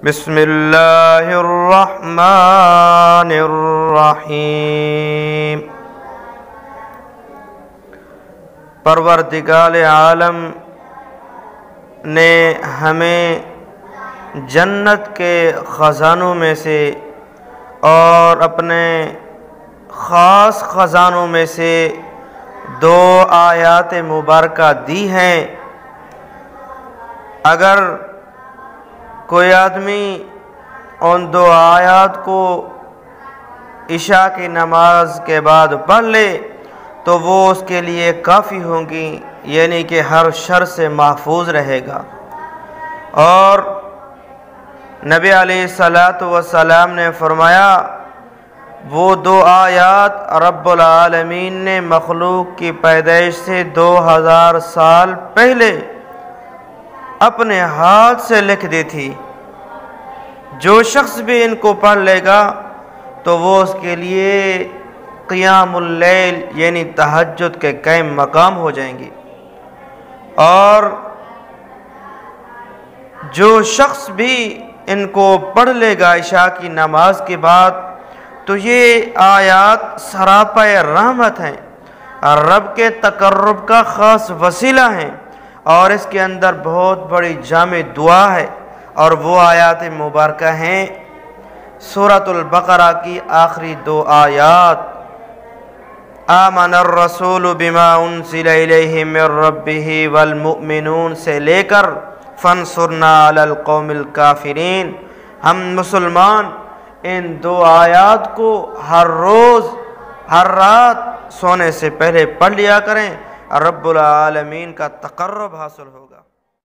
بسم اللہ الرحمن الرحیم۔ پروردگار عالم نے ہمیں جنت کے خزانوں میں سے اور اپنے خاص خزانوں میں سے 2 آیات مبارکہ دی ہیں۔ اگر کوئی آدمی ان 2 آیات کو عشاء کی نماز کے بعد پڑھ لے تو وہ اس کے لیے کافی ہوں گی، یعنی کہ ہر شر سے محفوظ رہے گا۔ اور نبی علیہ السلام نے فرمایا وہ 2 آیات رب العالمین نے مخلوق کی پیدائش سے 2000 سال پہلے اپنے ہاتھ سے لکھ دی تھی۔ جو شخص بھی ان کو پڑھ لے گا تو وہ اس کے لیے قیام اللیل یعنی تہجد کے قائم مقام ہو جائیں گی۔ اور جو شخص بھی ان کو پڑھ لے گا عشاء کی نماز کے بعد تو یہ آیات سراپا رحمت ہیں، رب کے تقرب کا خاص وسیلہ ہیں، اور اس کے اندر بہت بڑی جامع دعا ہے۔ اور وہ آیات مبارکہ ہیں سورۃ البقرہ کی آخری 2 آیات، آمن الرسول بما انزل الیہ من ربہ والمؤمنون سے لے کر فانصرنا علی القوم الکافرین۔ ہم مسلمان ان 2 آیات کو ہر روز ہر رات سونے سے پہلے پڑھ لیا کریں، رب العالمین کا تقرب حاصل ہوگا۔